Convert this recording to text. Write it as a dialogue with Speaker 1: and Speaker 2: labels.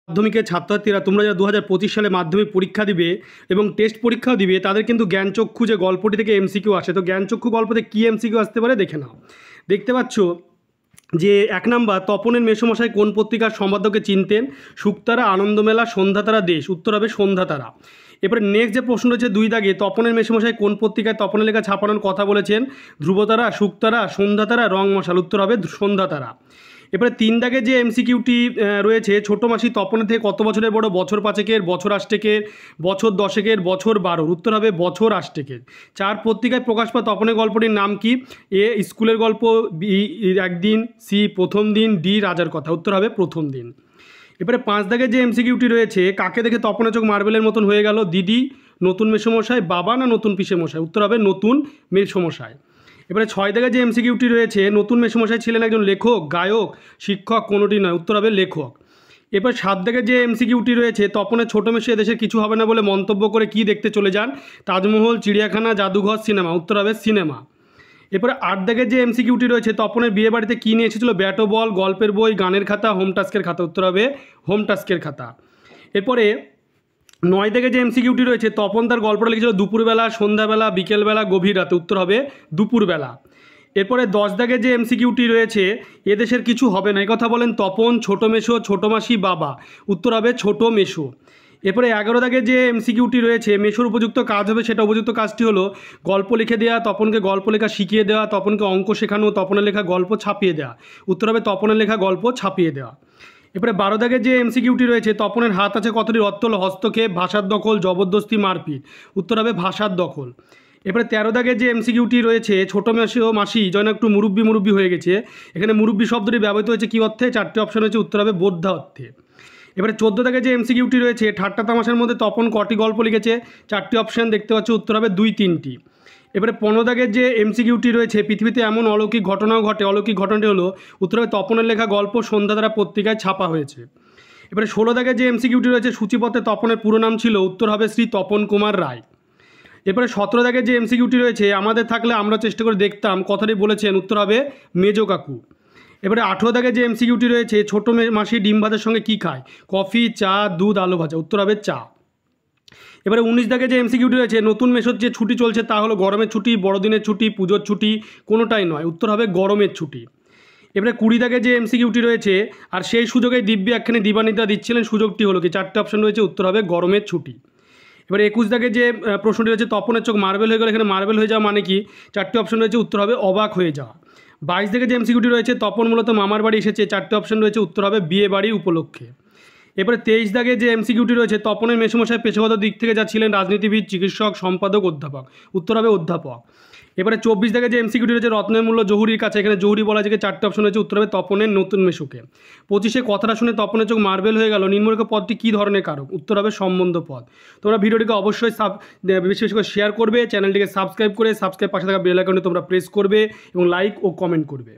Speaker 1: মাধ্যমিকের ছাত্রছাত্রীরা তোমরা যারা 2025 সালে মাধ্যমিক পরীক্ষা দিবে এবং টেস্ট পরীক্ষাও দিবে, তাদের কিন্তু জ্ঞানচক্ষু যে গল্পটি থেকে এমসিকিউ আসে, তো জ্ঞানচক্ষু গল্পতে কী এমসিকিউ আসতে পারে দেখে নাও। দেখতে পাচ্ছ যে 1 নাম্বার, তপনের মেসোমশাই কোন পত্রিকার সম্পাদককে চিনতেন? শুকতারা, আনন্দমেলা, সন্ধ্যাতারা, দেশ। উত্তর হবে সন্ধ্যাতারা। এরপরে নেক্সট যে প্রশ্ন রয়েছে 2 দাগে, তপনের মেসোমশাই কোন পত্রিকায় তপনের লেখা ছাপানোর কথা বলেছেন? ধ্রুবতারা, শুকতারা, সন্ধ্যাতারা, রংমশাল। উত্তর হবে সন্ধ্যাতারা। এরপরে 3 দাগে যে এমসিকিউটি রয়েছে, ছোটো মাসি তপনের থেকে কত বছরের বড়? বছর 5 বছর 8, বছর 10, বছর 12। উত্তর হবে বছর 8। 4 পত্রিকায় প্রকাশ পাওয়া তপনের গল্পটির নাম কি? এ স্কুলের গল্প, বি একদিন, সি প্রথম দিন, ডি রাজার কথা। উত্তর হবে প্রথম দিন। এবারে 5 দাগে যে এমসিকিউটি রয়েছে, কাকে দেখে তপনের চোখ মার্বেলের মতন হয়ে গেল? দিদি, নতুন মেসোমশাই, বাবা না নতুন পিসেমশাই? উত্তর হবে নতুন মেসোমশাই। এবারে 6 দাগে যে এমসিকিউটি রয়েছে, নতুন মেসোমশাই ছিলেন একজন লেখক, গায়ক, শিক্ষক, কোনোটি নয়। উত্তর হবে লেখক। এবার 7 দাগে যে এমসিকিউটি রয়েছে, তপনের ছোটো মেসো এদেশের কিছু হবে না বলে মন্তব্য করে কি দেখতে চলে যান? তাজমহল, চিড়িয়াখানা, জাদুঘর, সিনেমা। উত্তর হবে সিনেমা। এরপরে 8 দাগের যে এমসিকিউটি রয়েছে, তপনের বিয়ে বাড়িতে কী নিয়ে এসেছিল? ব্যাট ও বল, গল্পের বই, গানের খাতা, হোম টাস্কের খাতা। উত্তর হবে হোম টাস্কের খাতা। এরপরে 9 দাগে যে এমসিকিউটি রয়েছে, তপন তার গল্পটা লিখেছিল দুপুরবেলা, সন্ধ্যাবেলা, বিকেলবেলা, গভীর রাতে। উত্তর হবে দুপুরবেলা। এরপরে 10 দাগে যে এমসিকিউটি রয়েছে, এদেশের কিছু হবে না, এই কথা বলেন তপন, ছোটো মেসো, ছোটো মাসি, বাবা। উত্তর হবে ছোটো মেসো। এরপরে 11 দাগে যে এমসিকিউটি রয়েছে, মেসোর উপযুক্ত কাজ হবে, সেটা উপযুক্ত কাজটি হলো গল্প লিখে দেওয়া, তপনকে গল্প লেখা শিখিয়ে দেওয়া, তপনকে অঙ্ক শেখানো, তপনের লেখা গল্প ছাপিয়ে দেওয়া। উত্তর হবে তপনের লেখা গল্প ছাপিয়ে দেওয়া। এরপরে 12 দাগের যে এমসিকিউটি রয়েছে, তপনের হাত আছে কতটি? অর্থ হলো হস্তক্ষেপ, ভাষার দখল, জবরদস্তি, মারপিট। উত্তর হবে ভাষার দখল। এরপরে 13 দাগের যে এমসিকিউটি রয়েছে, ছোটো মাসি ও মাসি যেন একটু মুরব্বি হয়ে গেছে, এখানে মুরব্বি শব্দটি ব্যবহৃত হয়েছে কী অর্থে? 4টে অপশন হয়েছে, উত্তর হবে বোদ্ধা অর্থে। এবারে 14 দাগে যে এমসিকিউটি রয়েছে, ঠাট্টা তামাশার মধ্যে তপন কটি গল্প লিখেছে? 4টি অপশান দেখতে পাচ্ছ, উত্তর হবে 2-3টি। এবারে 15 দাগের যে এমসিকিউটি রয়েছে, পৃথিবীতে এমন অলৌকিক ঘটনাও ঘটে, অলৌকিক ঘটনাটি হলো? উত্তর হবে তপনের লেখা গল্প সন্ধ্যাতারা পত্রিকায় ছাপা হয়েছে। এবারে 16 দাগের যে এমসিকিউটি রয়েছে, সূচিপত্রে তপনের পুরো নাম ছিল? উত্তর হবে শ্রী তপন কুমার রায়। এরপরে 17 দাগের যে এমসিকিউটি রয়েছে, আমাদের থাকলে আমরা চেষ্টা করে দেখতাম কথাটি বলেছেন? উত্তর হবে মেজো কাকু। এবারে 18 দাগে যে এমসিকিউটি রয়েছে, ছোটো মাসি ডিম ভাতের সঙ্গে কী খায়? কফি, চা, দুধ, আলু ভাজা। উত্তর হবে চা। এবারে 19 দাগে যে এমসিকিউটি রয়েছে, নতুন মেসোর যে ছুটি চলছে তা হলো গরমের ছুটি, বড়দিনের ছুটি, পুজোর ছুটি, কোনোটাই নয়। উত্তর হবে গরমের ছুটি। এবারে 20 দাগে যে এমসিকিউটি রয়েছে, আর সেই সুযোগে দিব্যি একখানে দিবানিদ্রা দিচ্ছিলেন, সুযোগটি হলো কি? 4টে অপশন রয়েছে, উত্তর হবে গরমের ছুটি। এবারে 21 দাগে যে প্রশ্নটি রয়েছে, তপনের চোখ মার্বেল হয়ে গেল, এখানে মার্বেল হয়ে যাওয়া মানে কি? 4টে অপশন রয়েছে, উত্তর হবে অবাক হয়ে যাওয়া। 22 দাগে যে এমসিকিউটি রয়েছে, তপন মূলত মামার বাড়ি এসেছে, 4টে অপশন রয়েছে, উত্তর হবে বিয়ে বাড়ি উপলক্ষে। এবারে 23 দাগে যে এমসিকিউটি রয়েছে, তপনের মেসোমশাই পেশাগত দিক থেকে যা ছিলেন? রাজনীতিবিদ, চিকিৎসক, সম্পাদক, অধ্যাপক। উত্তর হবে অধ্যাপক। এবারে 24 দাগে যে এমসিকিউটি রয়েছে, রত্নের মূল্য জহুরির কাছে, এখানে জহুরি বলা যায়, 4টে অপশন রয়েছে, উত্তর হবে তপনের নতুন মেসোকে। 25 কথাটা শুনে তপনের চোখ মার্বেল হয়ে গেল, নিম্নলিখিত পদটি কী ধরনের কারক? উত্তর হবে সম্বন্ধ পদ। তোমরা ভিডিওটিকে অবশ্যই বেশি বেশি করে শেয়ার করবে, চ্যানেলটিকে সাবস্ক্রাইব পাশে থাকা বেল আইকনটি তোমরা প্রেস করবে এবং লাইক ও কমেন্ট করবে।